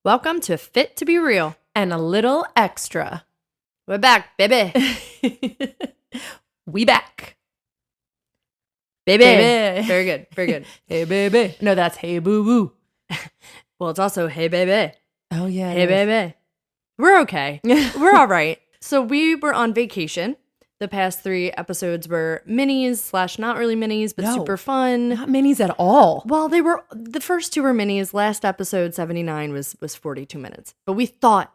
Welcome to Fit to Be Real. And a little extra. We're back, baby. We back. Baby. Baby. Very good. Very good. Hey, baby. No, that's hey, boo-boo. Well, it's also hey, baby. Oh, yeah. Hey, baby. We're okay. We're all right. So we were on vacation. The past 3 episodes were minis / not really minis, but super fun. Not minis at all. Well, the first 2 were minis. Last episode, 79, was 42 minutes. But we thought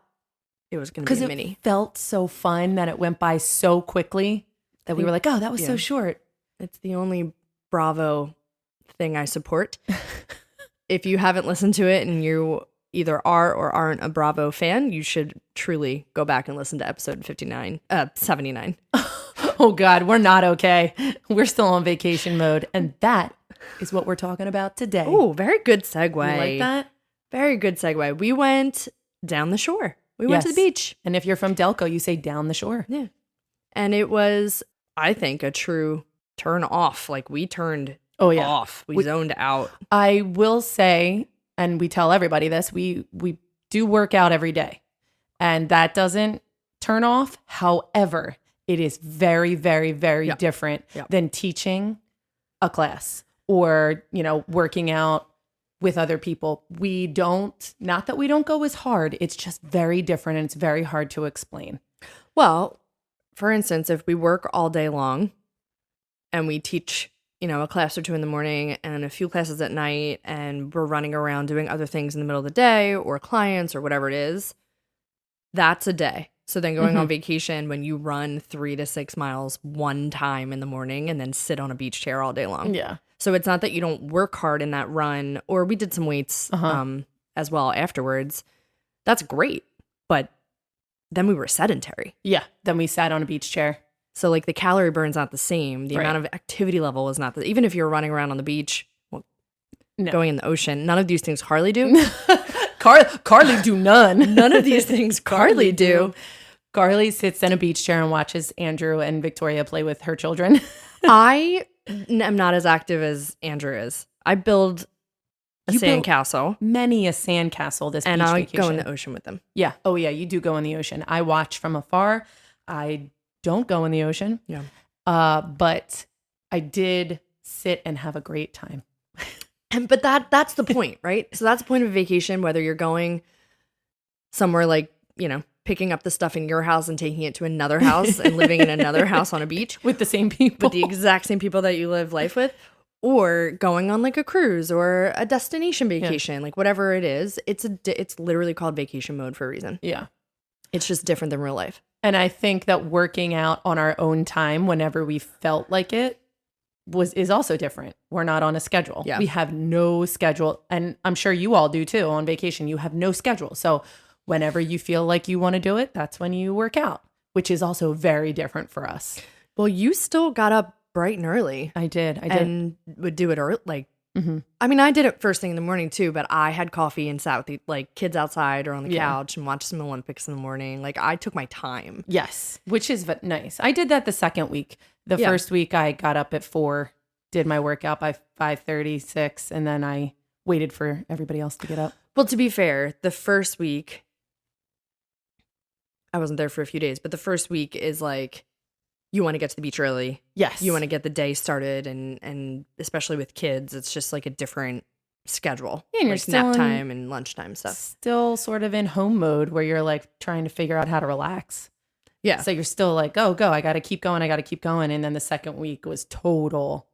it was going to be a mini. Because it felt so fun that it went by so quickly that we were like, oh, that was so short. It's the only Bravo thing I support. If you haven't listened to it and you either are or aren't a Bravo fan, you should truly go back and listen to episode 79. Oh, God, we're not okay. We're still on vacation mode. And that is what we're talking about today. Oh, very good segue. You like that? Very good segue. We went down the shore. We went to the beach. And if you're from Delco, you say down the shore. Yeah. And it was, I think, a true turn off. Like we turned off. We zoned out. I will say, and we tell everybody this, we do work out every day. And that doesn't turn off. However, it is very, very, very different than teaching a class or, working out with other people. Not that we don't go as hard. It's just very different and it's very hard to explain. Well, for instance, if we work all day long and we teach, a class or 2 in the morning and a few classes at night and we're running around doing other things in the middle of the day or clients or whatever it is, that's a day. So then going on vacation when you run 3 to 6 miles one time in the morning and then sit on a beach chair all day long. Yeah. So it's not that you don't work hard in that run, or we did some weights as well afterwards. That's great. But then we were sedentary. Yeah. Then we sat on a beach chair. So like the calorie burn's not the same. The amount of activity level is not even if you're running around on the beach, going in the ocean, none of these things Carly do. Carly do none. None of these things Carly do. Carly sits in a beach chair and watches Andrew and Victoria play with her children. I am not as active as Andrew is. I build a sandcastle. Many a sandcastle this and beach I'll vacation. go in the ocean with them. Yeah. Oh, yeah. You do go in the ocean. I watch from afar. I don't go in the ocean. Yeah. But I did sit and have a great time. But that's the point, right? So that's the point of a vacation, whether you're going somewhere like, picking up the stuff in your house and taking it to another house and living in another house on a beach. With the same people. With the exact same people that you live life with. Or going on like a cruise or a destination vacation, like whatever it is. It's literally called vacation mode for a reason. Yeah. It's just different than real life. And I think that working out on our own time whenever we felt like it is also different. We're not on a schedule. Yeah. We have no schedule. And I'm sure you all do too. On vacation, you have no schedule. So whenever you feel like you want to do it, that's when you work out, which is also very different for us. Well, you still got up bright and early. I did. And would do it early. I mean, I did it first thing in the morning too, but I had coffee and sat with the kids outside or on the couch and watched some Olympics in the morning. Like I took my time. Yes, which is nice. I did that the second week. The first week I got up at 4, did my workout by 5:30, 6, and then I waited for everybody else to get up. Well, to be fair, the first week, I wasn't there for a few days, but the first week is like, you want to get to the beach early. Yes. You want to get the day started, and especially with kids, it's just like a different schedule. Yeah, and you're like still nap time and lunchtime stuff. Still sort of in home mode where you're like trying to figure out how to relax. Yeah. So you're still like, oh, go. I got to keep going. And then the second week was total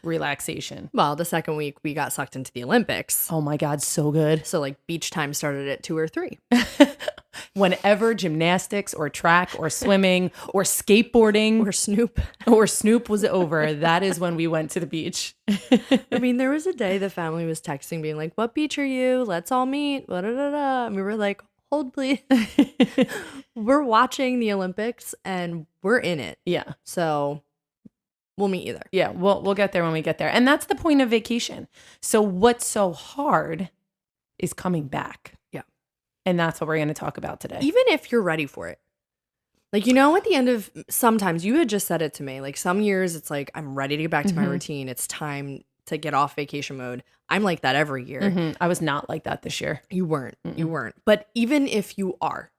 relaxation. Well, the second week we got sucked into the Olympics. Oh my God, so good. So like beach time started at 2 or 3. Whenever gymnastics or track or swimming or skateboarding or Snoop was over, that is when we went to the beach. I mean, there was a day the family was texting being like, what beach are you? Let's all meet. Blah, blah, blah, blah. And we were like, hold please. We're watching the Olympics and we're in it. Yeah. So we'll meet you there. Yeah, we'll get there when we get there. And that's the point of vacation. So what's so hard is coming back. Yeah. And that's what we're going to talk about today. Even if you're ready for it. Like, at the end of, sometimes you had just said it to me, like some years it's like, I'm ready to get back to my routine. It's time to get off vacation mode. I'm like that every year. Mhm. I was not like that this year. You weren't. Mm-mm. You weren't. But even if you are,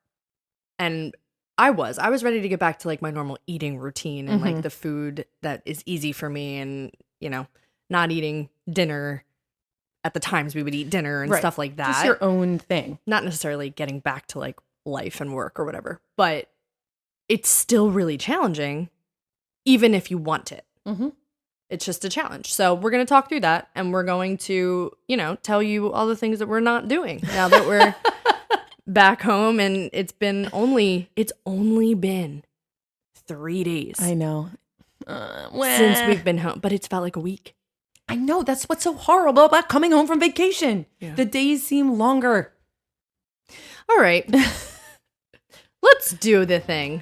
and I was ready to get back to like my normal eating routine and like the food that is easy for me and, you know, not eating dinner at the times we would eat dinner and stuff like that. Just your own thing. Not necessarily getting back to like life and work or whatever, but it's still really challenging even if you want it. Mm-hmm. It's just a challenge. So we're going to talk through that and we're going to, you know, tell you all the things that we're not doing now that we're back home and it's only been 3 days. I know. Since we've been home, but it's felt like a week. I know. That's what's so horrible about coming home from vacation. Yeah. The days seem longer. All right. Let's do the thing.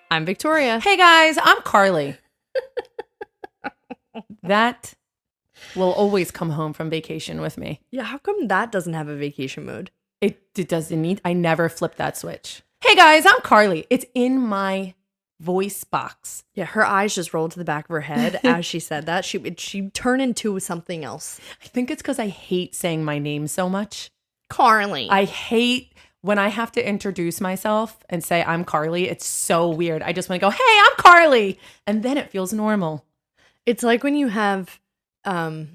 I'm Victoria. Hey guys, I'm Carly. That will always come home from vacation with me. Yeah, how come that doesn't have a vacation mode? It doesn't need, I never flip that switch. Hey guys, I'm Carly. It's in my voice box. Yeah, her eyes just rolled to the back of her head as she said that. She turned into something else. I think it's because I hate saying my name so much. Carly. I hate when I have to introduce myself and say I'm Carly. It's so weird. I just want to go, hey, I'm Carly. And then it feels normal. It's like when you have, I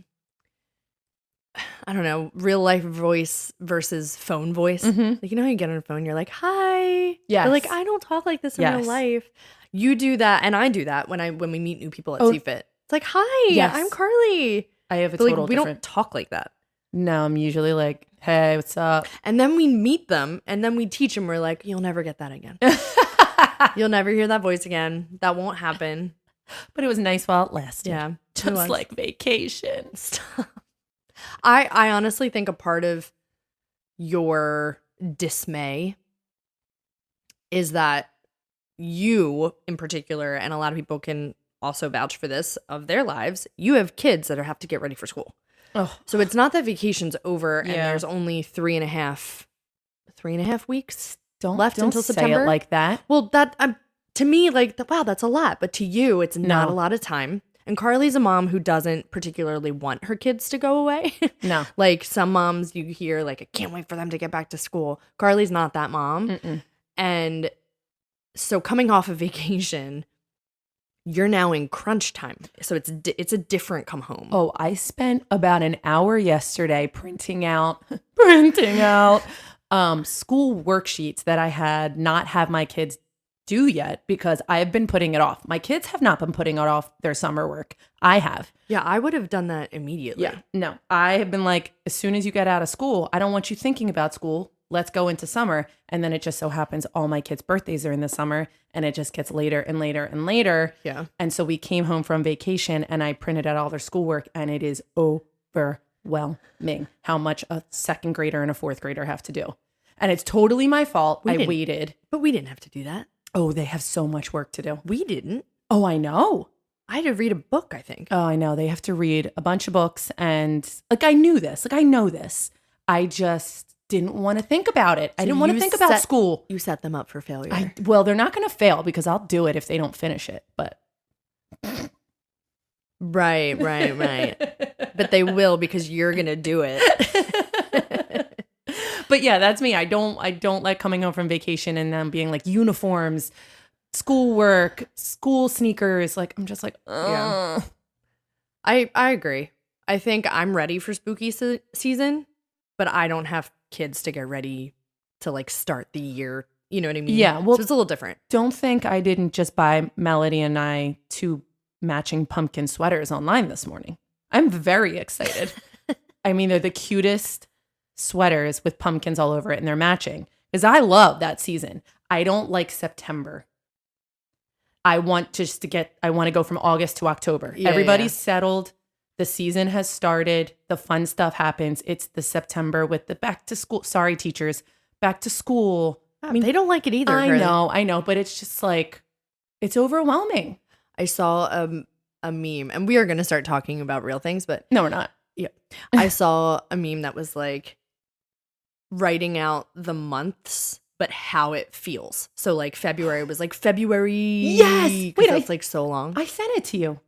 don't know, real life voice versus phone voice. Mm-hmm. Like, you know how you get on a phone, you're like, hi. Yes. But like, I don't talk like this in real life. You do that, and I do that when we meet new people at CFIT. It's like, hi, Yes. I'm Carly. I have a But total like, we different. don't talk like that. No, I'm usually like, hey, what's up? And then we meet them, and then we teach them. We're like, you'll never get that again. You'll never hear that voice again. That won't happen. But it was nice while it lasted. Yeah. Just like vacation. Stop. I honestly think a part of your dismay is that you in particular, and a lot of people can also vouch for this of their lives, you have kids that have to get ready for school. Oh. So it's not that vacation's over and Yeah. there's only three and a half weeks Don't left until say September. it like that. Well, that to me, like, wow, that's a lot. But to you, it's not No. a lot of time. And Carly's a mom who doesn't particularly want her kids to go away. No. Like some moms you hear, like, I can't wait for them to get back to school. Carly's not that mom. Mm-mm. And so coming off of vacation, you're now in crunch time. So it's a different come home. Oh, I spent about an hour yesterday printing out school worksheets that I had not have my kids do yet because I have been putting it off. My kids have not been putting it off their summer work. I have. Yeah, I would have done that immediately. Yeah. No, I have been like, as soon as you get out of school, I don't want you thinking about school. Let's go into summer. And then it just so happens all my kids' birthdays are in the summer and it just gets later and later and later. Yeah. And so we came home from vacation and I printed out all their schoolwork and it is overwhelming how much a second grader and a fourth grader have to do. And it's totally my fault. I waited. But we didn't have to do that. Oh, they have so much work to do. We didn't. Oh, I know. I had to read a book, I think. Oh, I know. They have to read a bunch of books and like I knew this. Like I know this. I just didn't want to think about it. I didn't want to think about school. You set them up for failure. Well, they're not going to fail because I'll do it if they don't finish it. But Right. But they will because you're going to do it. But yeah, that's me. I don't like coming home from vacation and them being like uniforms, schoolwork, school sneakers. Like I'm just like, ugh. Yeah. I agree. I think I'm ready for spooky season, but I don't have kids to get ready to like start the year. You know what I mean? Yeah. Well, so it's a little different. Don't think I didn't just buy Melody and I 2 matching pumpkin sweaters online this morning. I'm very excited. I mean, they're the cutest sweaters with pumpkins all over it and they're matching because I love that season. I don't like September. I want to go from August to October. Yeah, Everybody's settled. The season has started. The fun stuff happens. It's the September with the back to school. Sorry, teachers, back to school. I mean, they don't like it either. I know, but it's just like, it's overwhelming. I saw a meme, and we are going to start talking about real things, but No, we're not. yeah, I saw a meme that was like writing out the months but how it feels. So like February was like February. Yes. Wait, that's like so long. I sent it to you.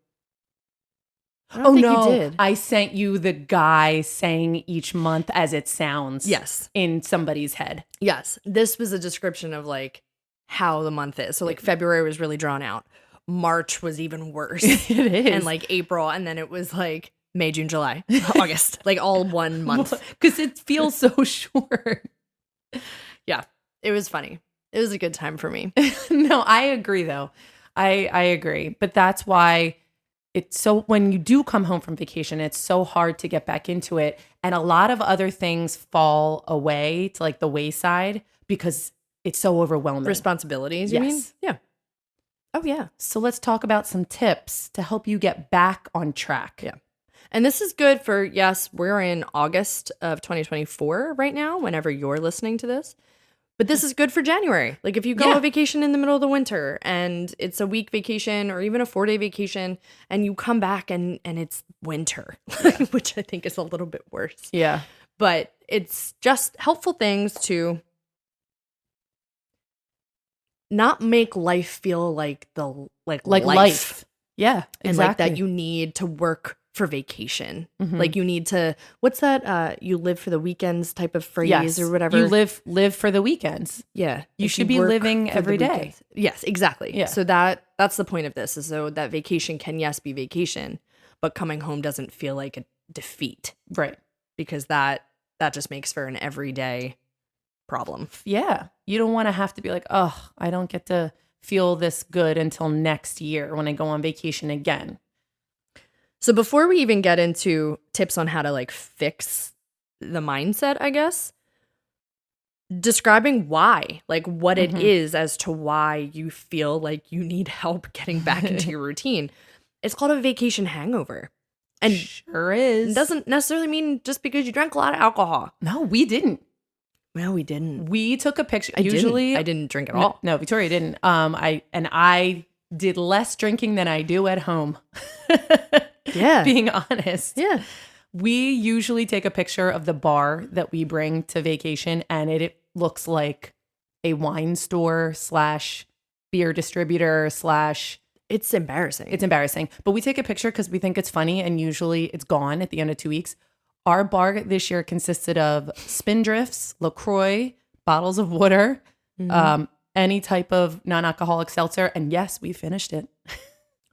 I don't think no, you did. I sent you the guy saying each month as it sounds. Yes. In somebody's head. Yes. This was a description of like how the month is. So like February was really drawn out. March was even worse. It is. And like April, and then it was like May, June, July, August, like all 1 month. Because it feels so short. Yeah. It was funny. It was a good time for me. No, I agree though. I agree. But that's why it's so, when you do come home from vacation, it's so hard to get back into it. And a lot of other things fall away to like the wayside because it's so overwhelming. Responsibilities, you mean? Yes. Yeah. Oh, yeah. So let's talk about some tips to help you get back on track. Yeah. And this is good for, yes, we're in August of 2024 right now, whenever you're listening to this. But this is good for January. Like if you go on vacation in the middle of the winter and it's a week vacation or even a 4-day vacation and you come back and it's winter, which I think is a little bit worse. Yeah. But it's just helpful things to not make life feel like life. Yeah, And exactly. like that you need to work for vacation. Mhm. Like you need to, what's that? You live for the weekends type of phrase Yes. or whatever. You live for the weekends. Yeah. You like should be work living for the every day. weekends. Yes, exactly. Yeah. So that's the point of this, is so that vacation can, yes, be vacation, but coming home doesn't feel like a defeat, Right. because that just makes for an everyday problem. Yeah. You don't want to have to be like, oh, I don't get to feel this good until next year when I go on vacation again. So before we even get into tips on how to like fix the mindset, I guess, describing why, like what it is as to why you feel like you need help getting back into your routine. It's called a vacation hangover. And Sure is. it doesn't necessarily mean just because you drank a lot of alcohol. No, we didn't. No, we didn't. We took a picture. I Usually, didn't drink at all. No, Victoria didn't. I did less drinking than I do at home. Yeah. Being honest. Yeah. We usually take a picture of the bar that we bring to vacation, and it looks like a wine store / beer distributor / It's embarrassing. It's embarrassing. But we take a picture because we think it's funny, and usually it's gone at the end of 2 weeks. Our bar this year consisted of Spindrifts, LaCroix, bottles of water, any type of non-alcoholic seltzer, and yes, we finished it.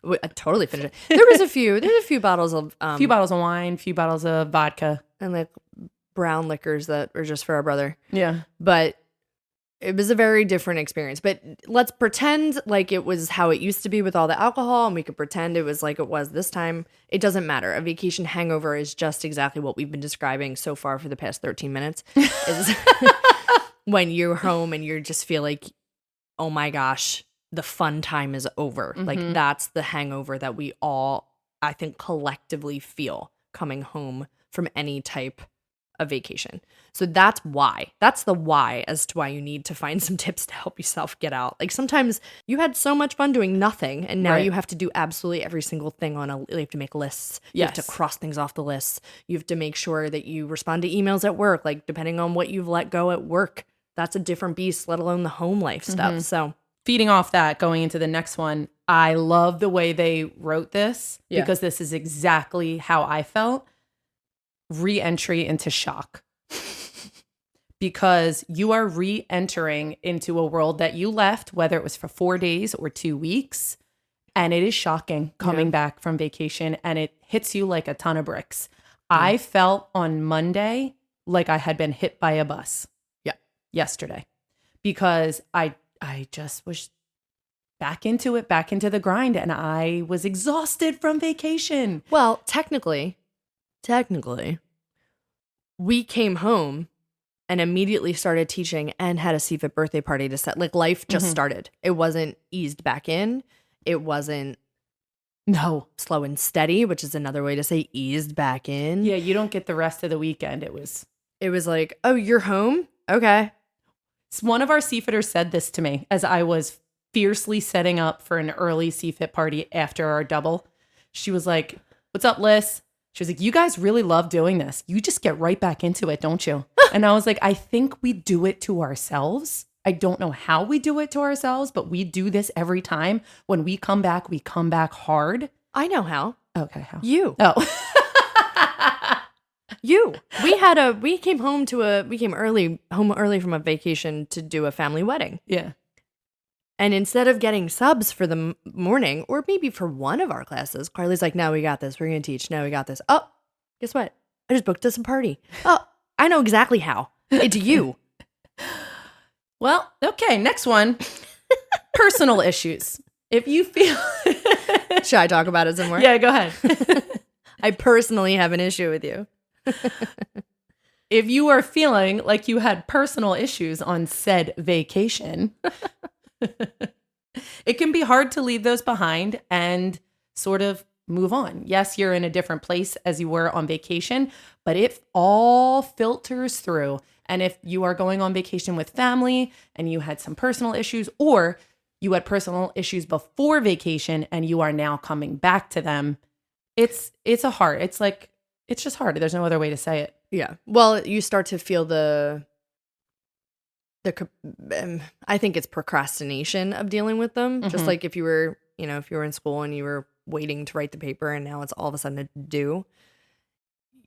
I totally finished it. There's a few bottles of Few bottles of wine, few bottles of vodka. and like brown liquors that were just for our brother. Yeah. But it was a very different experience. But let's pretend like it was how it used to be with all the alcohol, and we could pretend it was like it was this time. It doesn't matter. A vacation hangover is just exactly what we've been describing so far for the past 13 minutes. Is when you're home and you just feel like, oh my gosh, the fun time is over. Like that's the hangover that we all, I think, collectively feel coming home from any type of vacation. So that's why. That's the why as to why you need to find some tips to help yourself get out. Like sometimes you had so much fun doing nothing, and now you have to do absolutely every single thing you have to make lists. You have to cross things off the lists. You have to make sure that you respond to emails at work. Like depending on what you've let go at work, that's a different beast, let alone the home life stuff. So feeding off that, going into the next one, I love the way they wrote this because this is exactly how I felt. Re-entry into shock. Because you are re-entering into a world that you left, whether it was for 4 days or 2 weeks. And it is shocking coming back from vacation, and it hits you like a ton of bricks. I felt on Monday like I had been hit by a bus. Yesterday. Because I just was back into it, back into the grind, and I was exhausted from vacation. well, technically, we came home and immediately started teaching and had a CFIT birthday party to set. Like life just started. It wasn't eased back in. It wasn't slow and steady, which is another way to say eased back in. Yeah, you don't get the rest of the weekend. It was like, oh, you're home? Okay. one of our CFITers said this to me as I was fiercely setting up for an early CFIT party after our double. She was like, "What's up, Liz?" She was like, "You guys really love doing this. You just get right back into it, don't you?" And I was like, I think we do it to ourselves. I don't know how we do it to ourselves, but we do this every time. When we come back hard. I know how. Okay, how? You. Oh. You. We came home early from a vacation to do a family wedding. Yeah. And instead of getting subs for the morning, or maybe for one of our classes, Carly's like, no, we got this. We're going to teach. No, we got this. Oh, guess what? I just booked us a party. Oh, I know exactly how. It's you. Well, okay, next one. Personal issues. If you feel... Should I talk about it some more? Yeah, go ahead. I personally have an issue with you. If you are feeling like you had personal issues on said vacation, it can be hard to leave those behind and sort of move on. Yes, you're in a different place as you were on vacation, but it all filters through. And if you are going on vacation with family and you had some personal issues, or you had personal issues before vacation and you are now coming back to them, it's just hard. There's no other way to say it. Yeah. Well, you start to feel I think it's procrastination of dealing with them. Just like if you were in school and you were waiting to write the paper and now it's all of a sudden due,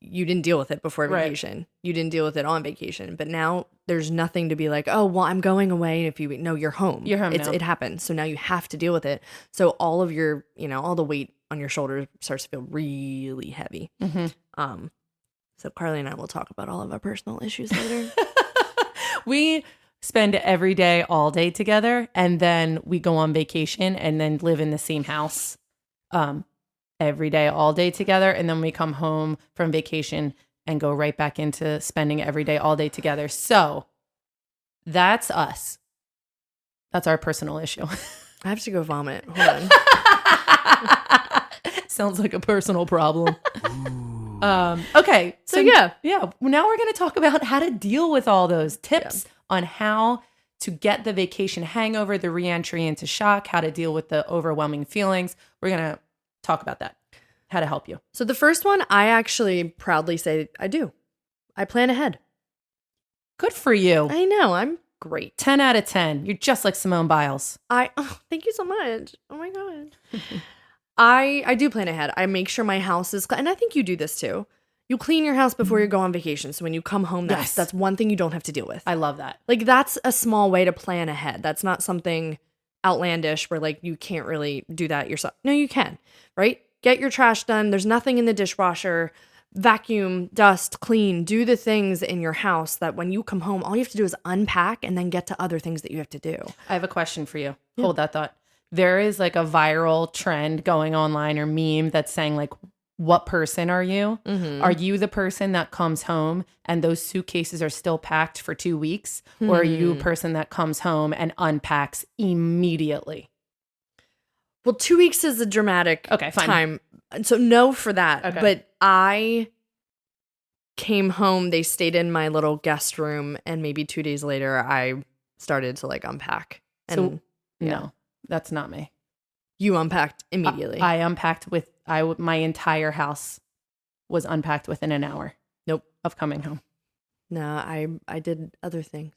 you didn't deal with it before vacation. Right. You didn't deal with it on vacation. But now there's nothing to be like, oh, well, I'm going away. No, you're home. You're home now. It happens. So now you have to deal with it. So all of your, all the weight on your shoulders starts to feel really heavy. So Carly and I will talk about all of our personal issues later. We spend every day, all day together, and then we go on vacation and then live in the same house every day, all day together. And then we come home from vacation and go right back into spending every day, all day together. So that's us. That's our personal issue. I have to go vomit. Hold on. Sounds like a personal problem. Okay. So yeah. Now we're going to talk about how to deal with all those tips on how to get the vacation hangover, the reentry into shock, how to deal with the overwhelming feelings. We're going to talk about that, how to help you. So the first one, I actually proudly say I do. I plan ahead. Good for you. I know. I'm great. 10 out of 10. You're just like Simone Biles. Thank you so much. Oh my God. I do plan ahead. I make sure my house is clean. And I think you do this too. You clean your house before you go on vacation. So when you come home, that's one thing you don't have to deal with. I love that. Like that's a small way to plan ahead. That's not something outlandish where like you can't really do that yourself. No, you can, right? Get your trash done. There's nothing in the dishwasher. Vacuum, dust, clean. Do the things in your house that when you come home, all you have to do is unpack and then get to other things that you have to do. I have a question for you. Yeah. Hold that thought. There is like a viral trend going online or meme that's saying like, what person are you? Are you the person that comes home and those suitcases are still packed for 2 weeks? Or are you a person that comes home and unpacks immediately? Well, 2 weeks is a dramatic time. So no for that. Okay. But I came home, they stayed in my little guest room, and maybe 2 days later I started to like unpack. And no. That's not me. You unpacked immediately. I unpacked my entire house was unpacked within an hour. Nope. Of coming home. No, I did other things.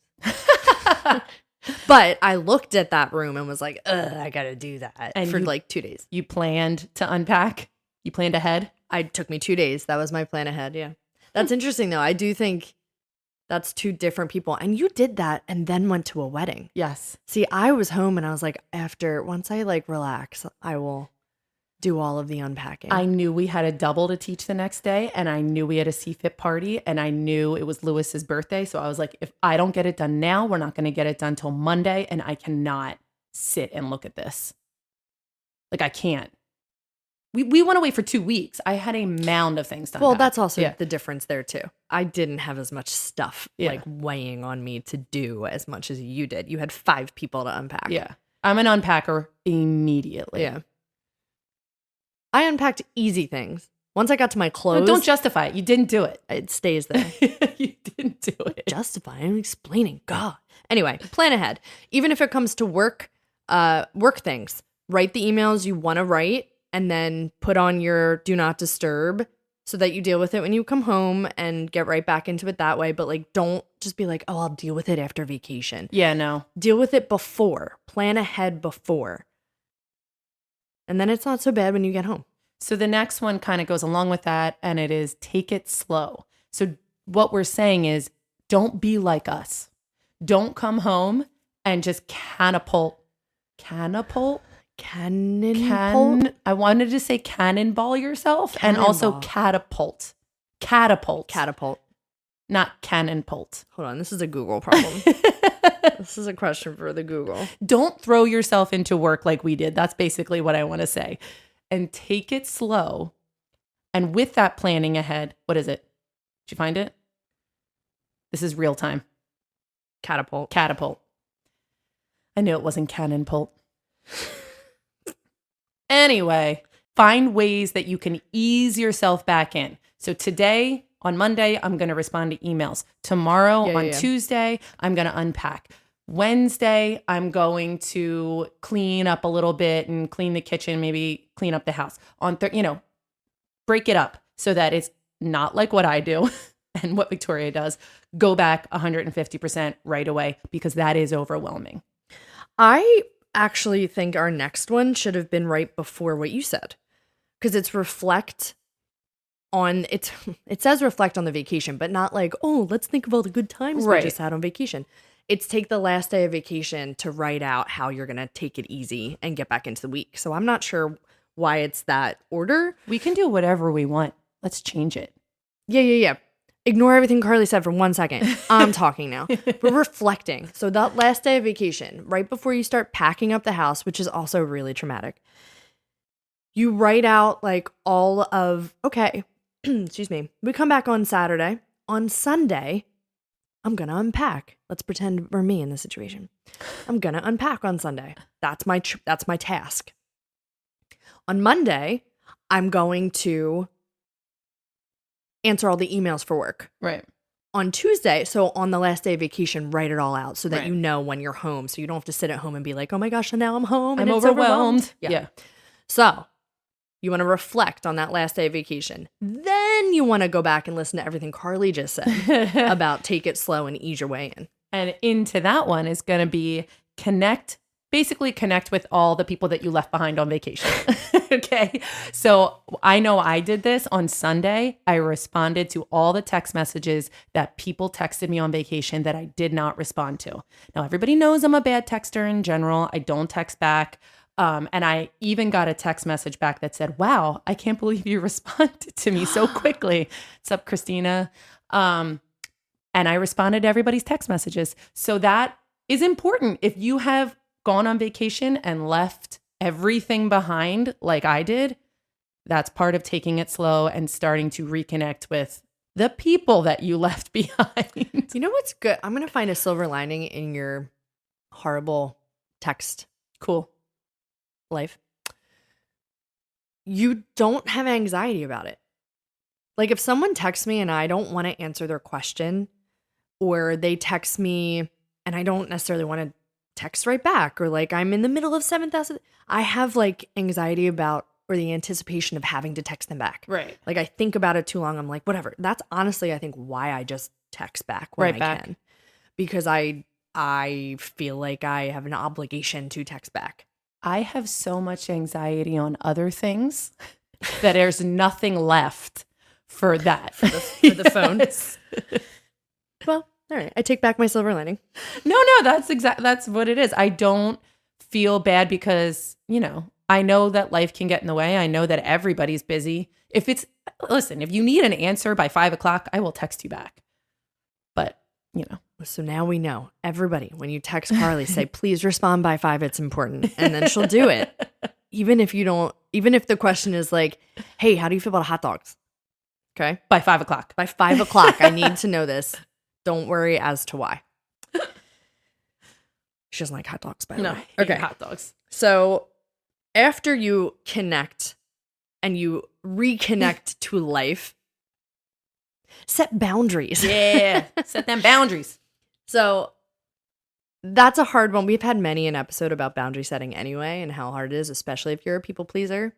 But I looked at that room and was like, I got to do that for like 2 days. You planned to unpack? You planned ahead? It took me 2 days. That was my plan ahead. Yeah. That's interesting though. I do think that's two different people. And you did that and then went to a wedding. Yes. See, I was home and I was like, once I like relax, I will do all of the unpacking. I knew we had a double to teach the next day, and I knew we had a CFIT party, and I knew it was Lewis's birthday. So I was like, if I don't get it done now, we're not going to get it done till Monday, and I cannot sit and look at this. Like, I can't. We went away for 2 weeks. I had a mound of things to unpack. Well, that's also the difference there too. I didn't have as much stuff like weighing on me to do as much as you did. You had 5 people to unpack. Yeah. I'm an unpacker immediately. Yeah. I unpacked easy things. Once I got to my clothes. No, don't justify it. You didn't do it. It stays there. You didn't do it. Justify. I'm explaining. God. Anyway, plan ahead. Even if it comes to work things, write the emails you want to write and then put on your do not disturb so that you deal with it when you come home and get right back into it that way. But like, don't just be like, oh, I'll deal with it after vacation. Yeah, no. Deal with it before. Plan ahead before. And then it's not so bad when you get home. So the next one kind of goes along with that, and it is take it slow. So what we're saying is don't be like us. Don't come home and just catapult. I wanted to say cannonball yourself and also catapult. Catapult. Not cannonpult. Hold on. This is a Google problem. This is a question for the Google. Don't throw yourself into work like we did. That's basically what I want to say. And take it slow. And with that planning ahead, what is it? Did you find it? This is real time. Catapult. I knew it wasn't cannonpult. Anyway, find ways that you can ease yourself back in. So today, on Monday, I'm going to respond to emails. Tomorrow, on Tuesday, I'm going to unpack. Wednesday, I'm going to clean up a little bit and clean the kitchen, maybe clean up the house. On break it up so that it's not like what I do and what Victoria does. Go back 150% right away because that is overwhelming. I actually think our next one should have been right before what you said, because it's reflect on it says reflect on the vacation, but not like, oh, let's think of all the good times we just had on vacation. It's take the last day of vacation to write out how you're going to take it easy and get back into the week. So I'm not sure why it's that order. We can do whatever we want. Let's change it. Yeah. Ignore everything Carly said for 1 second. I'm talking now. We're reflecting. So that last day of vacation, right before you start packing up the house, which is also really traumatic, you write out like all of, okay, excuse me, we come back on Saturday. On Sunday, I'm going to unpack. Let's pretend we're me in this situation. I'm going to unpack on Sunday. That's my task. On Monday, I'm going to answer all the emails for work. Right. On Tuesday, so on the last day of vacation, write it all out so that you know when you're home. So you don't have to sit at home and be like, oh my gosh, and now I'm home and I'm it's overwhelmed. Yeah. So you want to reflect on that last day of vacation. Then you want to go back and listen to everything Carly just said about take it slow and ease your way in. And into that one is going to be connect with all the people that you left behind on vacation. Okay. So I know I did this on Sunday. I responded to all the text messages that people texted me on vacation that I did not respond to. Now, everybody knows I'm a bad texter in general. I don't text back. And I even got a text message back that said, wow, I can't believe you responded to me so quickly. What's up, Christina? And I responded to everybody's text messages. So that is important. If you have gone on vacation and left everything behind like I did, that's part of taking it slow and starting to reconnect with the people that you left behind. You know what's good? I'm going to find a silver lining in your horrible text life. You don't have anxiety about it. Like if someone texts me and I don't want to answer their question, or they text me and I don't necessarily want to text right back, or like I'm in the middle of 7,000, I have like anxiety about, or the anticipation of having to text them back. Right. Like I think about it too long. I'm like, whatever. That's honestly, I think why I just text back when I can, because I feel like I have an obligation to text back. I have so much anxiety on other things that there's nothing left for that. for the phone. Well, all right. I take back my silver lining. No, that's what it is. I don't feel bad because, I know that life can get in the way. I know that everybody's busy. If you need an answer by 5:00, I will text you back. But, So now we know. Everybody, when you text Carly, say, please respond by 5. It's important. And then she'll do it. Even if the question is like, hey, how do you feel about hot dogs? Okay. By 5:00. By 5:00. I need to know this. Don't worry as to why. She doesn't like hot dogs, by the way. Okay. Hot dogs. So after you connect and you reconnect to life, set boundaries. Yeah. Set them boundaries. So that's a hard one. We've had many an episode about boundary setting anyway, and how hard it is, especially if you're a people pleaser.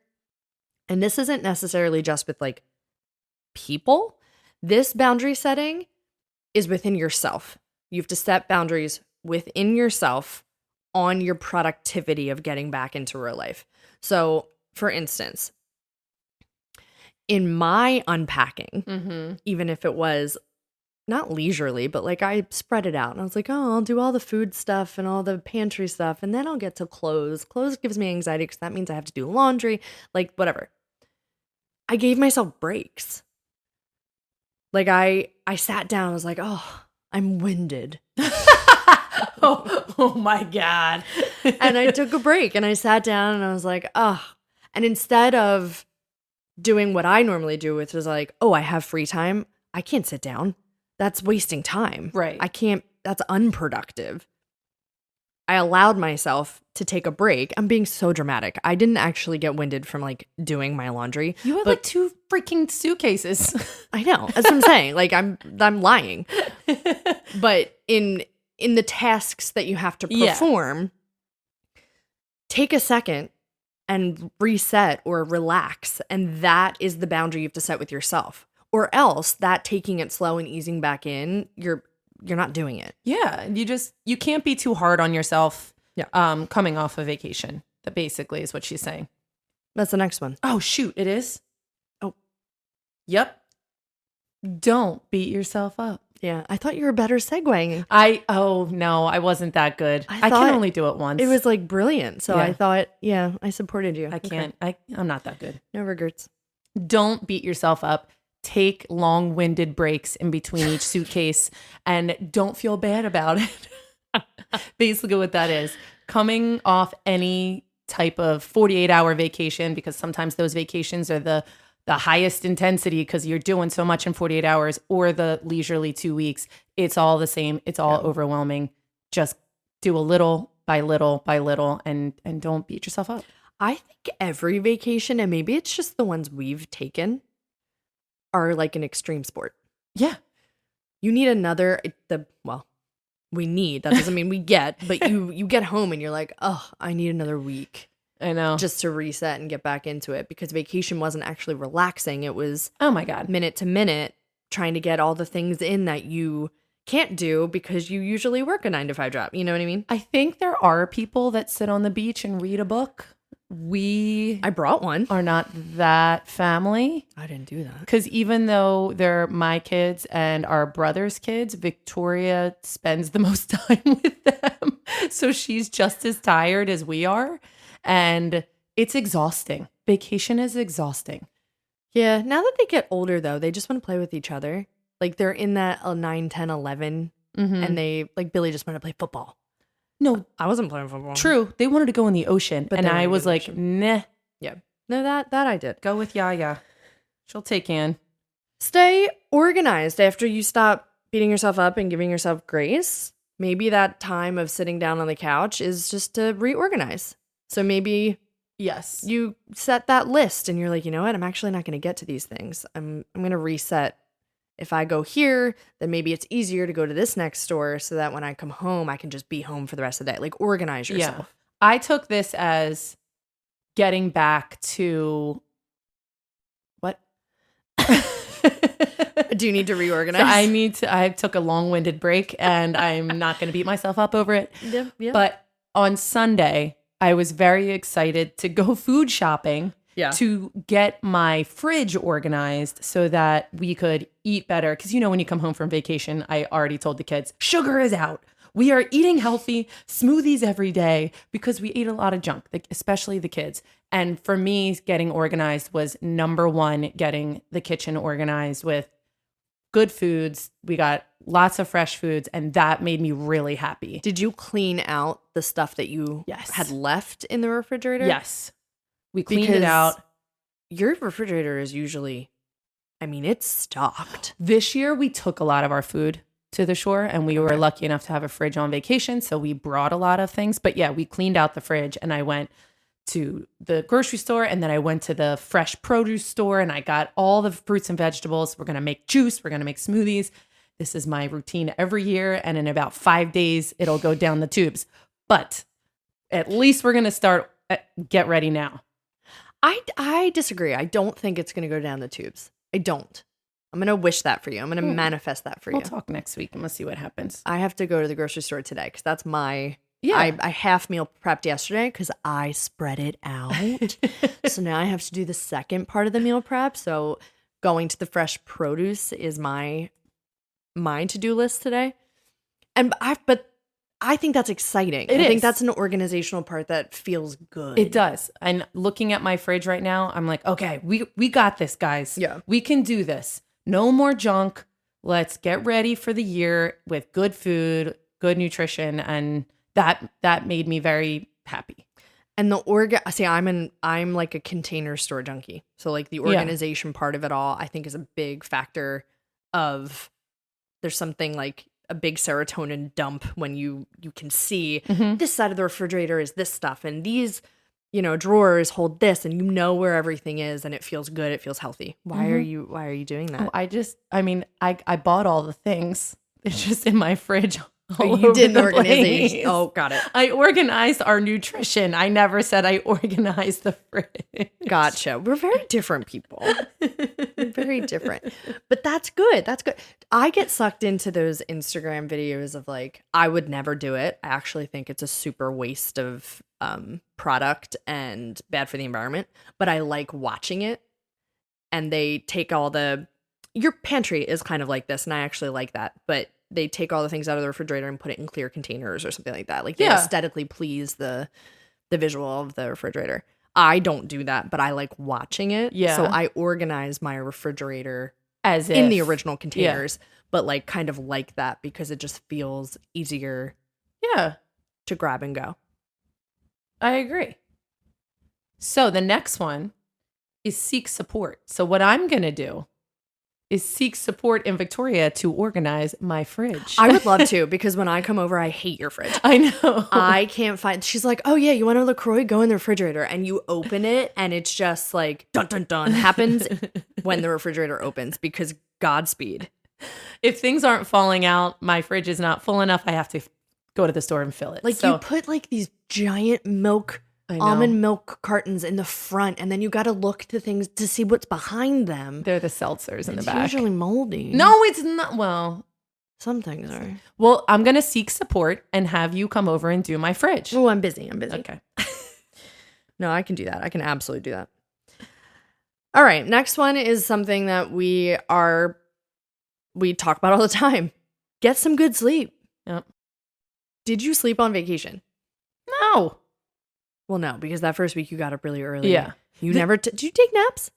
And this isn't necessarily just with like people. This boundary setting is within yourself. You have to set boundaries within yourself on your productivity of getting back into real life. So, for instance, in my unpacking, even if it was not leisurely, but like I spread it out and I was like, oh, I'll do all the food stuff and all the pantry stuff. And then I'll get to clothes. Clothes gives me anxiety because that means I have to do laundry, like whatever. I gave myself breaks. Like I sat down, I was like, oh, I'm winded. Oh my God. And I took a break and I sat down and I was like, oh. And instead of doing what I normally do, which is like, oh, I have free time, I can't sit down. That's wasting time. Right. I can't, that's unproductive. I allowed myself to take a break. I'm being so dramatic. I didn't actually get winded from like doing my laundry. You had like 2 freaking suitcases. I know. That's what I'm saying. Like I'm lying. But in the tasks that you have to perform, take a second and reset or relax. And that is the boundary you have to set with yourself. Or else that taking it slow and easing back in, you're not doing it. Yeah. You can't be too hard on yourself coming off a vacation. That basically is what she's saying. That's the next one. Oh, shoot. It is? Oh. Yep. Don't beat yourself up. Yeah. I thought you were better segueing. No, I wasn't that good. I thought can only do it once. It was like brilliant. So Yeah. I thought, I supported you. I can't. I'm not that good. No regrets. Don't beat yourself up. Take long-winded breaks in between each suitcase and don't feel bad about it. Basically what that is. Coming off any type of 48-hour vacation, because sometimes those vacations are the highest intensity because you're doing so much in 48 hours, or the leisurely 2 weeks. It's all the same. It's all overwhelming. Just do a little by little by little and don't beat yourself up. I think every vacation, and maybe it's just the ones we've taken, are like an extreme sport. Yeah. You need we need, that doesn't mean we get, but you get home and you're like, oh, I need another week. I know. Just to reset and get back into it, because vacation wasn't actually relaxing. It was, oh my God, minute to minute trying to get all the things in that you can't do because you usually work a 9-to-5 job. You know what I mean? I think there are people that sit on the beach and read a book. I brought one. Are not that family. I didn't do that. Because even though they're my kids and our brother's kids, Victoria spends the most time with them. So she's just as tired as we are. And it's exhausting. Vacation is exhausting. Yeah. Now that they get older, though, they just want to play with each other. Like they're in that 9, 10, 11. And they, like Billy just wanted to play football. No, I wasn't playing football. True. They wanted to go in the ocean. But and I was like, nah. Yeah. No, that I did. Go with Yaya. She'll take Ann. Stay organized after you stop beating yourself up and giving yourself grace. Maybe that time of sitting down on the couch is just to reorganize. So maybe you set that list and you're like, you know what? I'm actually not going to get to these things. I'm going to reset. If I go here, then maybe it's easier to go to this next store so that when I come home, I can just be home for the rest of the day. Like, organize yourself. Yeah. I took this as getting back to what? Do you need to reorganize? So I took a long-winded break and I'm not going to beat myself up over it. Yeah. But on Sunday, I was very excited to go food shopping. Yeah. To get my fridge organized so that we could eat better. Because, when you come home from vacation, I already told the kids, sugar is out. We are eating healthy, smoothies every day because we ate a lot of junk, especially the kids. And for me, getting organized was number one, getting the kitchen organized with good foods. We got lots of fresh foods, and that made me really happy. Did you clean out the stuff that you had left in the refrigerator? Yes. We cleaned it out. Your refrigerator is usually, it's stocked. This year, we took a lot of our food to the shore, and we were lucky enough to have a fridge on vacation. So we brought a lot of things. But yeah, we cleaned out the fridge, and I went to the grocery store, and then I went to the fresh produce store, and I got all the fruits and vegetables. We're going to make juice. We're going to make smoothies. This is my routine every year. And in about 5 days, it'll go down the tubes. But at least we're going to get ready now. I disagree. I don't think it's going to go down the tubes. I don't. I'm going to wish that for you. I'm going to manifest that for We'll you. talk next week and we'll see what happens. I have to go to the grocery store today because that's my. Yeah. I half meal prepped yesterday because I spread it out. So now I have to do the second part of the meal prep. So going to the fresh produce is my to-do list today. But I think that's exciting. I think that's an organizational part that feels good. It does. And looking at my fridge right now, I'm like, okay, we got this, guys. Yeah. We can do this. No more junk. Let's get ready for the year with good food, good nutrition, and that made me very happy. And I'm like a container store junkie. So like the organization part of it all, I think is a big factor of there's something like a big serotonin dump when you can see this side of the refrigerator is this stuff and these, drawers hold this and you know where everything is and it feels good, it feels healthy. Why are you doing that? I bought all the things. It's just in my fridge. You did an organization. Oh, got it. I organized our nutrition. I never said I organized the fridge. Gotcha. We're very different people. Very different. But that's good. That's good. I get sucked into those Instagram videos of like, I would never do it. I actually think it's a super waste of product and bad for the environment. But I like watching it. And they take your pantry is kind of like this. And I actually like that. But they take all the things out of the refrigerator and put it in clear containers or something like that. Like they aesthetically please the visual of the refrigerator. I don't do that, but I like watching it. Yeah. So I organize my refrigerator as in the original containers, but like kind of like that because it just feels easier. Yeah. To grab and go. I agree. So the next one is seek support. So what I'm going to do is seek support in Victoria to organize my fridge. I would love to because when I come over, I hate your fridge. I know. I can't find. She's like, oh yeah, you want a LaCroix? Go in the refrigerator, and you open it, and it's just like dun dun dun happens when the refrigerator opens because Godspeed. If things aren't falling out, my fridge is not full enough. I have to go to the store and fill it. Like you put like these giant almond milk cartons in the front, and then you got to look to things to see what's behind them. They're the seltzers in the back. It's usually moldy. No, it's not. Well, some things are. Well, I'm going to seek support and have you come over and do my fridge. Oh, I'm busy. Okay. No, I can do that. I can absolutely do that. All right. Next one is something that we talk about all the time. Get some good sleep. Yep. Did you sleep on vacation? No. Well, no, because that first week you got up really early. Yeah. Did you take naps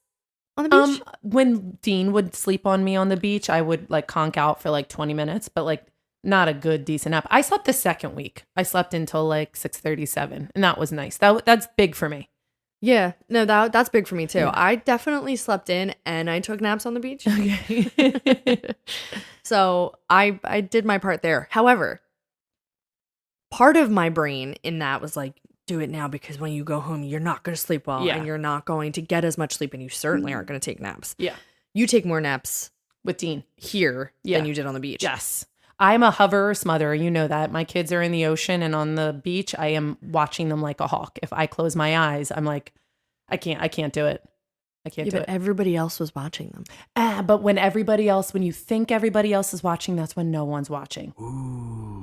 on the beach? When Dean would sleep on me on the beach, I would like conk out for like 20 minutes, but like not a good, decent nap. I slept the second week. I slept until like 6:37, and that was nice. That's big for me. Yeah. No, that's big for me too. Yeah. I definitely slept in and I took naps on the beach. Okay. So I did my part there. However, part of my brain in that was like, do it now because when you go home, you're not going to sleep well and you're not going to get as much sleep and you certainly aren't going to take naps. Yeah. You take more naps with Dean here than you did on the beach. Yes. I'm a hoverer smotherer. You know that. My kids are in the ocean and on the beach, I am watching them like a hawk. If I close my eyes, I'm like, I can't do it. I can't do it. But everybody else was watching them. But when you think everybody else is watching, that's when no one's watching. Ooh.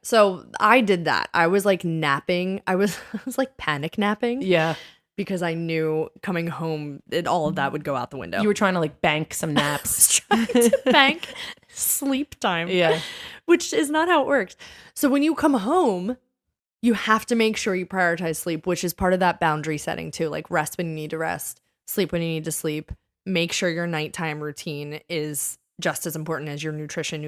So I did that. I was like napping. I was like panic napping. Yeah. Because I knew coming home, all of that would go out the window. You were trying to like bank some naps. I was trying to bank sleep time. Yeah. Which is not how it works. So when you come home, you have to make sure you prioritize sleep, which is part of that boundary setting too. Like rest when you need to rest, sleep when you need to sleep. Make sure your nighttime routine is just as important as your nutrition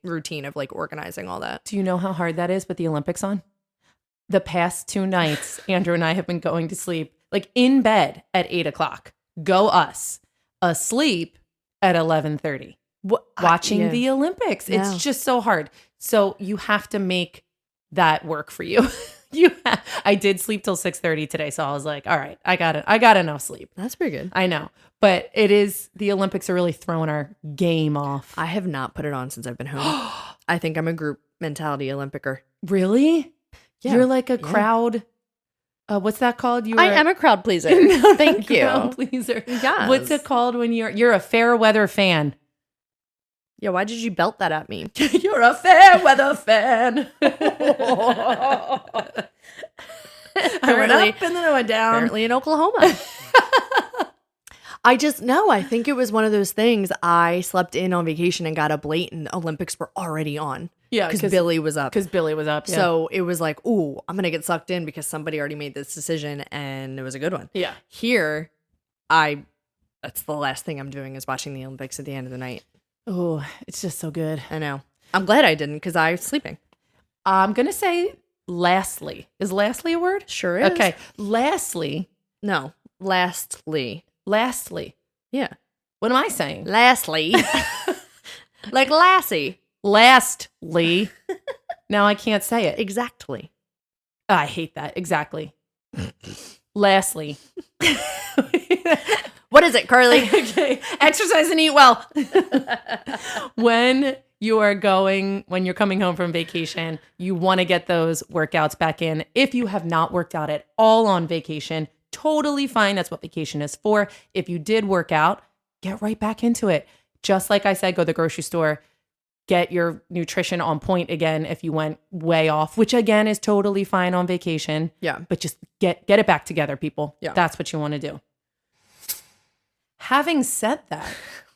routine of like organizing all that. Do you know how hard that is with the Olympics on? The past 2 nights, Andrew and I have been going to sleep like in bed at 8:00. Go us. Asleep at 11:30. Watching the Olympics. Yeah. It's just so hard. So you have to make that work for you. I did sleep till 6:30 today, so I was like, all right, I got enough sleep. That's pretty good. I know. But the Olympics are really throwing our game off. I have not put it on since I've been home. I think I'm a group mentality Olympicer. Really? Yeah. You're like a crowd. What's that called? I am a crowd pleaser. Thank you. Crowd pleaser. Yes. What's it called when you're a fair weather fan? Yeah, why did you belt that at me? You're a fair weather fan. I went up and then I went down. Apparently in Oklahoma. I think it was one of those things. I slept in on vacation and got up late and Olympics were already on. Yeah, because Billy was up. Yeah. So it was like, ooh, I'm going to get sucked in because somebody already made this decision and it was a good one. Yeah. Here, that's the last thing I'm doing is watching the Olympics at the end of the night. Oh, it's just so good. I know. I'm glad I didn't because I was sleeping. I'm going to say lastly. Is lastly a word? Sure is. Okay. Lastly. No. Lastly. Yeah. What am I saying? Lastly. Like Lassie. Lastly. Now I can't say it. Exactly. I hate that. Exactly. Lastly. What is it, Carly? Okay. Exercise and eat well. When you're coming home from vacation, you want to get those workouts back in. If you have not worked out at all on vacation, totally fine. That's what vacation is for. If you did work out, get right back into it. Just like I said, go to the grocery store, get your nutrition on point again if you went way off, which again is totally fine on vacation. Yeah. But just get it back together, people. Yeah. That's what you want to do. Having said that,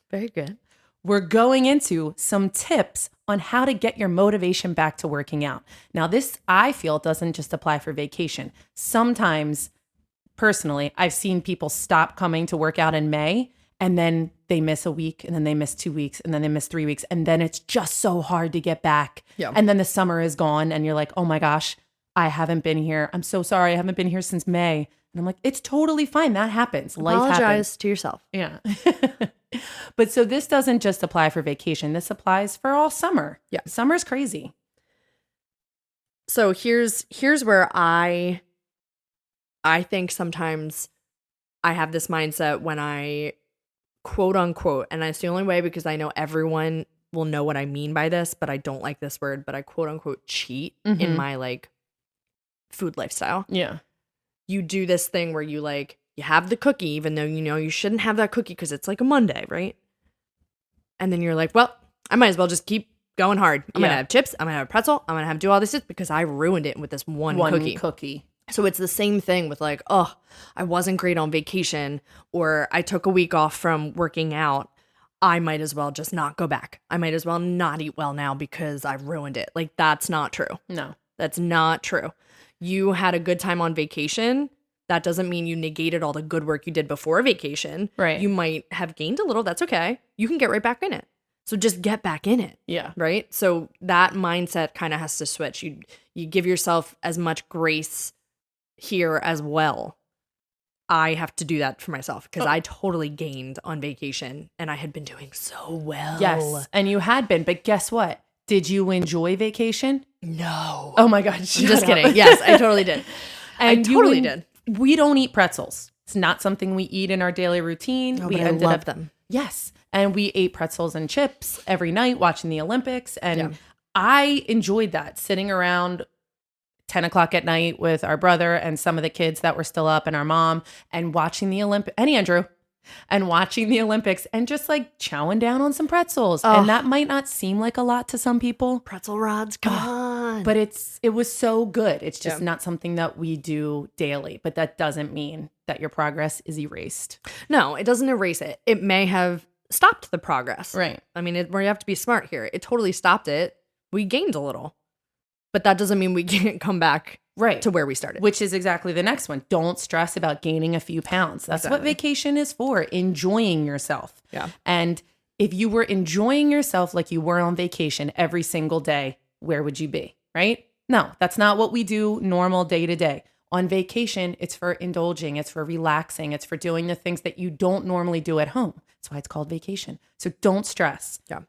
very good. We're going into some tips on how to get your motivation back to working out. Now, this, I feel, doesn't just apply for vacation. Sometimes, personally, I've seen people stop coming to work out in May, and then they miss a week, and then they miss 2 weeks, and then they miss 3 weeks, and then it's just so hard to get back. Yeah. And then the summer is gone, and you're like, oh my gosh, I haven't been here. I'm so sorry. I haven't been here since May. And I'm like, it's totally fine. That happens. Life happens. Apologize to yourself. Yeah. But so this doesn't just apply for vacation. This applies for all summer. Yeah. Summer's crazy. So here's where I think sometimes I have this mindset when I quote unquote, and it's the only way because I know everyone will know what I mean by this, but I don't like this word, but I quote unquote cheat in my like food lifestyle. Yeah. You do this thing where you have the cookie, even though you know you shouldn't have that cookie because it's like a Monday, right? And then you're like, well, I might as well just keep going hard. I'm going to have chips. I'm going to have a pretzel. I'm going to do all this because I ruined it with this one cookie. So it's the same thing with like, oh, I wasn't great on vacation or I took a week off from working out. I might as well just not go back. I might as well not eat well now because I ruined it. Like, that's not true. No. That's not true. You had a good time on vacation. That doesn't mean you negated all the good work you did before vacation. Right. You might have gained a little. That's okay. You can get right back in it. So just get back in it. Yeah. Right? So that mindset kind of has to switch. You give yourself as much grace here as well. I have to do that for myself because I totally gained on vacation and I had been doing so well. Yes. And you had been. But guess what? Did you enjoy vacation? No. Oh my God. I'm just kidding. Yes, I totally did. And I totally did. We don't eat pretzels. It's not something we eat in our daily routine. Oh, we but I love them. Yes. And we ate pretzels and chips every night watching the Olympics. And I enjoyed that, sitting around 10 o'clock at night with our brother and some of the kids that were still up and our mom and watching the Olympics, and Andrew, and watching the Olympics and just like chowing down on some pretzels. Oh. And that might not seem like a lot to some people. Pretzel rods, come on. But it was so good. It's just not something that we do daily. But that doesn't mean that your progress is erased. No, it doesn't erase it. It may have stopped the progress. Right. I mean, we have to be smart here. It totally stopped it. We gained a little. But that doesn't mean we can't come back to where we started. Which is exactly the next one. Don't stress about gaining a few pounds. That's what vacation is for, enjoying yourself. Yeah. And if you were enjoying yourself like you were on vacation every single day, where would you be, right? No, that's not what we do normal day to day. On vacation, it's for indulging, it's for relaxing, it's for doing the things that you don't normally do at home. That's why it's called vacation. So don't stress. Yeah.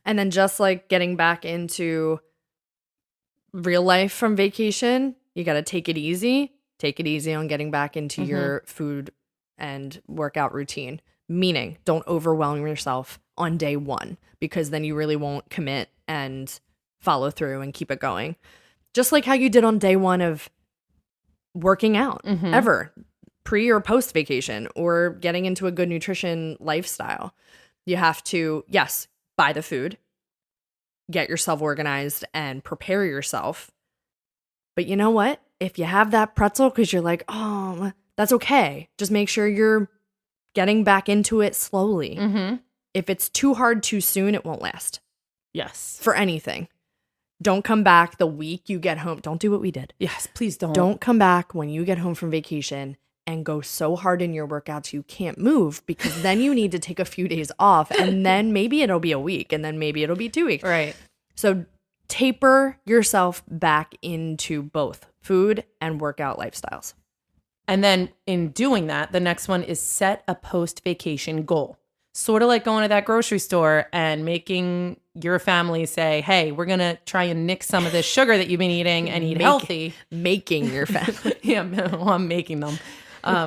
And then just like getting back into real life from vacation, you got to take it easy. Take it easy on getting back into your food and workout routine. Meaning, don't overwhelm yourself on day one because then you really won't commit and follow through and keep it going. Just like how you did on day one of working out ever, pre or post vacation, or getting into a good nutrition lifestyle. You have to, yes, buy the food, get yourself organized and prepare yourself. But you know what? If you have that pretzel because you're like, oh, that's okay. Just make sure you're getting back into it slowly. If it's too hard too soon, it won't last. Yes. For anything. Don't come back the week you get home. Don't do what we did. Yes, please don't. Don't come back when you get home from vacation and go so hard in your workouts you can't move, because then you need to take a few days off, and then maybe it'll be a week, and then maybe it'll be 2 weeks. Right. So taper yourself back into both food and workout lifestyles. And then in doing that, the next one is set a post-vacation goal. Sort of like going to that grocery store and making your family say, hey, we're going to try and nix some of this sugar that you've been eating and eat healthy. Making your family. Yeah, well, I'm making them.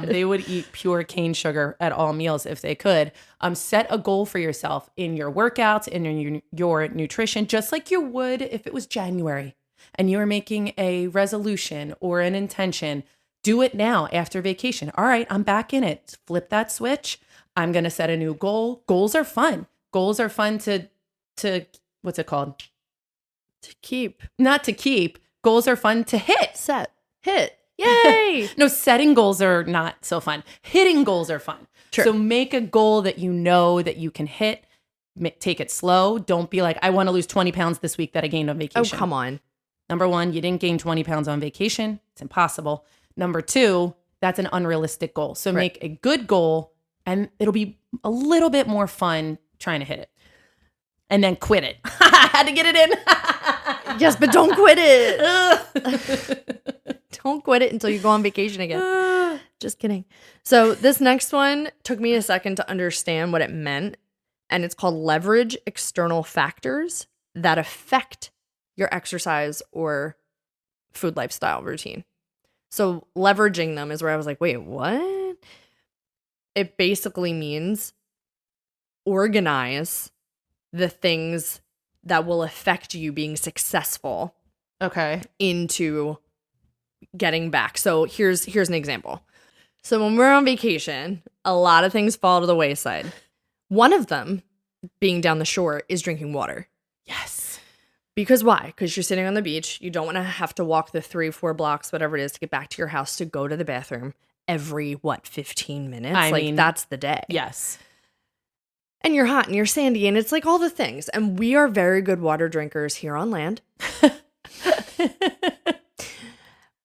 They would eat pure cane sugar at all meals if they could. Set a goal for yourself in your workouts, in your nutrition, just like you would if it was January and you were making a resolution or an intention. Do it now after vacation. All right, I'm back in it. Flip that switch. I'm going to set a new goal. Goals are fun. Goals are fun to what's it called? To keep. Not to keep. Goals are fun to hit. Set. Hit. Yay! No, setting goals are not so fun. Hitting goals are fun. True. So make a goal that you know that you can hit. Take it slow. Don't be like, I want to lose 20 pounds this week that I gained on vacation. Oh, come on. Number one, you didn't gain 20 pounds on vacation. It's impossible. Number two, that's an unrealistic goal. So make a good goal, and it'll be a little bit more fun trying to hit it. And then quit it. I had to get it in. Yes, but don't quit it. Don't quit it until you go on vacation again. Just kidding. So this next one took me a second to understand what it meant. And it's called leverage external factors that affect your exercise or food lifestyle routine. So leveraging them is where I was like, wait, what? It basically means organize the things that will affect you being successful into getting back. So here's an example. So when we're on vacation, a lot of things fall to the wayside. One of them, being down the shore, is drinking water. Yes. Because why? Because you're sitting on the beach. You don't want to have to walk the 3-4 blocks, whatever it is, to get back to your house to go to the bathroom every, 15 minutes? I mean, that's the day. Yes. And you're hot and you're sandy and it's like all the things. And we are very good water drinkers here on land.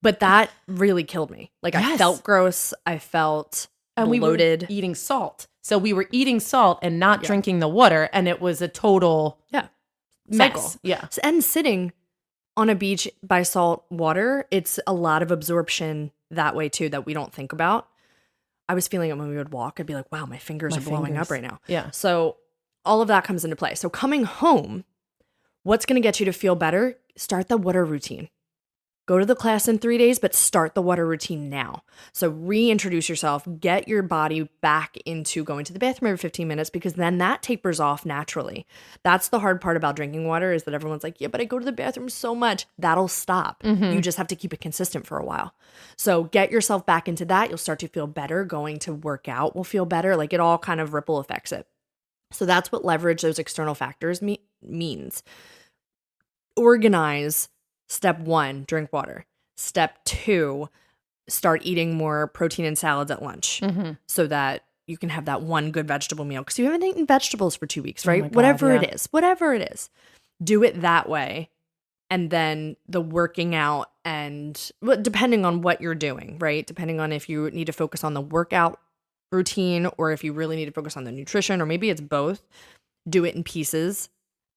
But that really killed me. Like, I felt gross. I felt bloated. We were eating salt. So we were eating salt and not drinking the water. And it was a total cycle. Mess. Yeah. And sitting on a beach by salt water, it's a lot of absorption that way too that we don't think about. I was feeling it when we would walk. I'd be like, wow, my fingers are blowing up right now. Yeah. So all of that comes into play. So coming home, what's going to get you to feel better? Start the water routine. Go to the class in 3 days, but start the water routine now. So reintroduce yourself, get your body back into going to the bathroom every 15 minutes, because then that tapers off naturally. That's the hard part about drinking water, is that everyone's like, yeah, but I go to the bathroom so much. That'll stop. You just have to keep it consistent for a while. So get yourself back into that. You'll start to feel better. Going to work out will feel better. Like, it all kind of ripple affects it. So that's what leverage those external factors means. Organize. Step 1, drink water. Step 2, start eating more protein and salads at lunch so that you can have that one good vegetable meal, because you haven't eaten vegetables for 2 weeks, right? Oh my God, whatever it is, do it that way. And then the working out, and depending on what you're doing, right? Depending on if you need to focus on the workout routine or if you really need to focus on the nutrition, or maybe it's both, do it in pieces.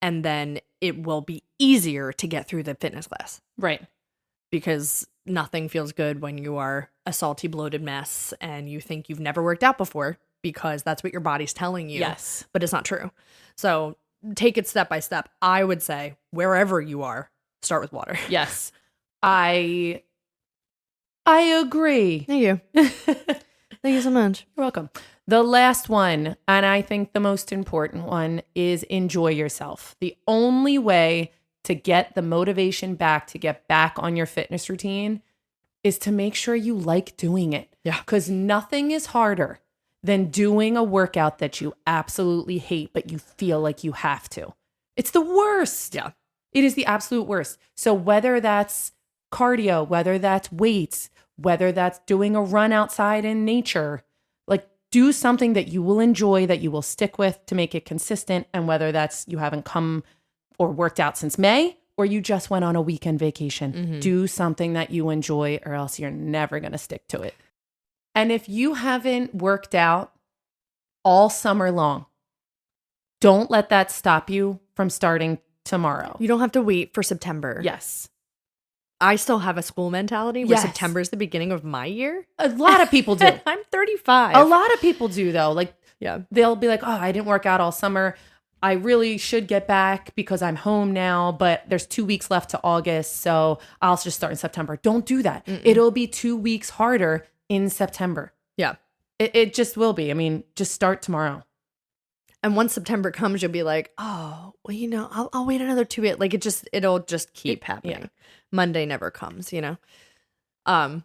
And then it will be easier to get through the fitness class. Right. Because nothing feels good when you are a salty, bloated mess and you think you've never worked out before, because that's what your body's telling you. Yes. But it's not true. So take it step by step. I would say wherever you are, start with water. Yes. I agree. Thank you. Thank you so much. You're welcome. The last one, and I think the most important one, is enjoy yourself. The only way to get the motivation back, to get back on your fitness routine, is to make sure you like doing it. Yeah. Because nothing is harder than doing a workout that you absolutely hate, but you feel like you have to. It's the worst. Yeah. It is the absolute worst. So whether that's cardio, whether that's weights, whether that's doing a run outside in nature, like do something that you will enjoy, that you will stick with to make it consistent. And whether that's you haven't come or worked out since May, or you just went on a weekend vacation, do something that you enjoy, or else you're never going to stick to it. And if you haven't worked out all summer long, don't let that stop you from starting tomorrow. You don't have to wait for September. Yes. I still have a school mentality where Yes. September is the beginning of my year. A lot of people do. I'm 35. A lot of people do, though. Like, Yeah. they'll be like, oh, I didn't work out all summer. I really should get back because I'm home now, but there's 2 weeks left to August, so I'll just start in September. Don't do that. It'll be 2 weeks harder in September. Yeah. It just will be. I mean, just start tomorrow. And once September comes, you'll be like, oh, well, I'll wait another 2 weeks. Like it'll just keep happening. Yeah. Monday never comes, That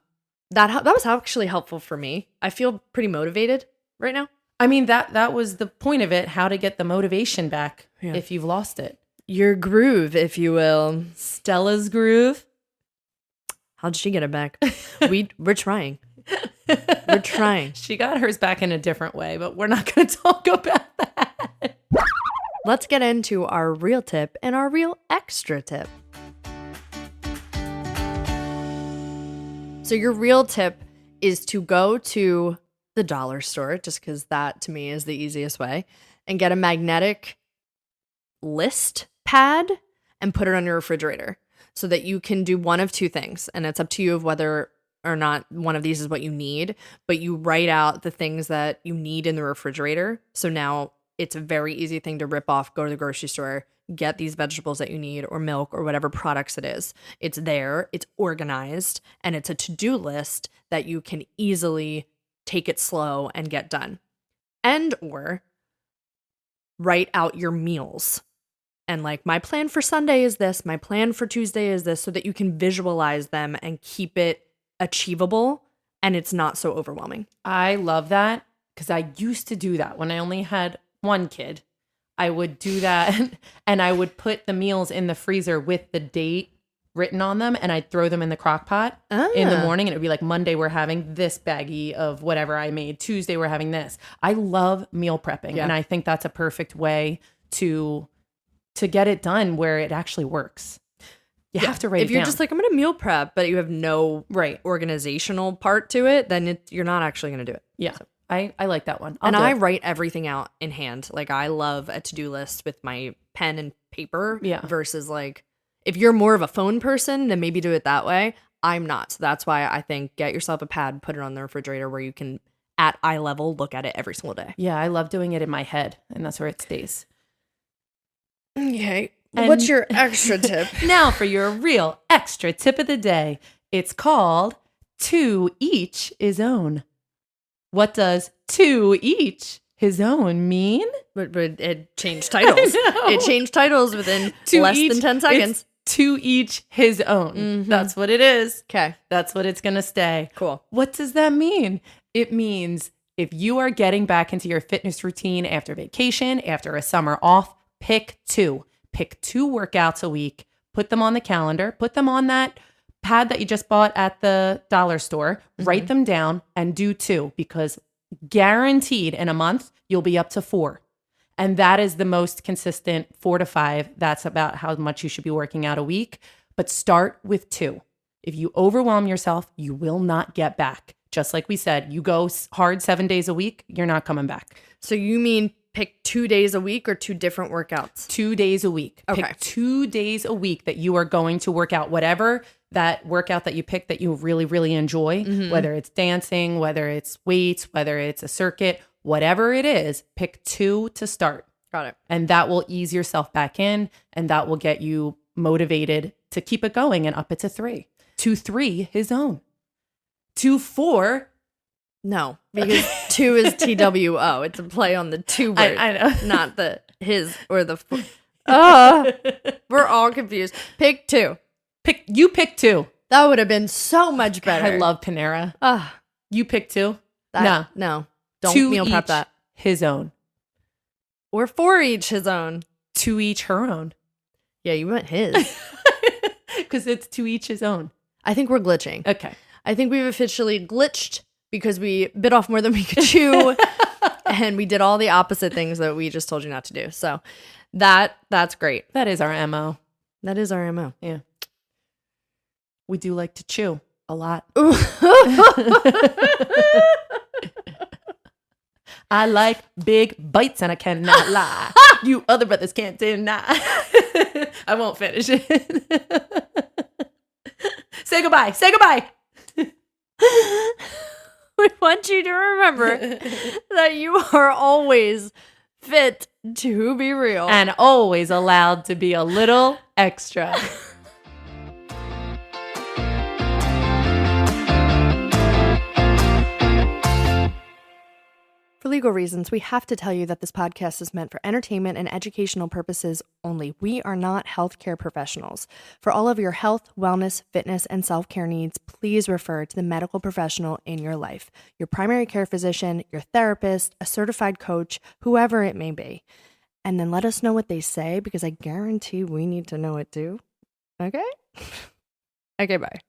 was actually helpful for me. I feel pretty motivated right now. I mean, that was the point of it, how to get the motivation back if you've lost it. Your groove, if you will. Stella's groove. How'd she get it back? We're trying. We're trying. She got hers back in a different way, but we're not going to talk about that. Let's get into our real tip and our real extra tip. So your real tip is to go to the dollar store, just because that to me is the easiest way, and get a magnetic list pad and put it on your refrigerator so that you can do one of two things. And it's up to you of whether or not one of these is what you need, but you write out the things that you need in the refrigerator. So now it's a very easy thing to rip off, go to the grocery store, get these vegetables that you need or milk or whatever products it is. It's there, it's organized, and it's a to-do list that you can easily take it slow and get done. And or write out your meals. And like, my plan for Sunday is this, my plan for Tuesday is this, so that you can visualize them and keep it achievable and it's not so overwhelming. I love that because I used to do that when I only had one kid. I would do that and I would put the meals in the freezer with the date written on them, and I'd throw them in the crock pot in the morning, and it would be like, Monday we're having this baggie of whatever I made, Tuesday we're having this. I love meal prepping, and I think that's a perfect way to get it done where it actually works. You have to write it down. If you're just like, I'm going to meal prep, but you have no organizational part to it, then you're not actually going to do it. Yeah. So. I like that one. I write everything out in hand. Like, I love a to-do list with my pen and paper versus like, if you're more of a phone person, then maybe do it that way. I'm not. So that's why I think get yourself a pad, put it on the refrigerator where you can, at eye level, look at it every single day. Yeah, I love doing it in my head, and that's where it stays. Okay. What's your extra tip? Now for your real extra tip of the day. It's called to each his own. What does to each his own mean? But it changed titles. It changed titles within less than 10 seconds. To each his own. Mm-hmm. That's what it is. Okay. That's what it's going to stay. Cool. What does that mean? It means if you are getting back into your fitness routine after vacation, after a summer off, pick two. Pick 2 workouts a week. Put them on the calendar. Put them on that pad that you just bought at the dollar store. Mm-hmm. Write them down and do 2, because guaranteed in a month, you'll be up to 4. And that is the most consistent 4 to 5. That's about how much you should be working out a week. But start with 2. If you overwhelm yourself, you will not get back. Just like we said, you go hard 7 days a week, you're not coming back. So you mean pick 2 days a week or 2 different workouts? 2 days a week. Okay. Pick 2 days a week that you are going to work out whatever that workout that you pick that you really, really enjoy, whether it's dancing, whether it's weights, whether it's a circuit, whatever it is, pick 2 to start. Got it. And that will ease yourself back in, and that will get you motivated to keep it going and up it to 3. To 3, his own. To 4. No, because 2 is TWO. It's a play on the 2 word. I know. Not the his or the. We're all confused. Pick 2. Pick 2. That would have been so much better. I love Panera. You pick two? No. Don't two meal prep each that. His own. Or 4 each his own. 2 each her own. Yeah, you went his. Because it's 2 each his own. I think we're glitching. Okay. I think we've officially glitched because we bit off more than we could chew. And we did all the opposite things that we just told you not to do. So that's great. That is our MO. That is our MO. Yeah. We do like to chew a lot. I like big bites and I cannot lie. You other brothers can't deny. I won't finish it. Say goodbye. Say goodbye. We want you to remember that you are always fit to be real. And always allowed to be a little extra. For legal reasons, we have to tell you that this podcast is meant for entertainment and educational purposes only. We are not healthcare professionals. For all of your health, wellness, fitness, and self-care needs, please refer to the medical professional in your life, your primary care physician, your therapist, a certified coach, whoever it may be. And then let us know what they say, because I guarantee we need to know it too. Okay? Okay, bye.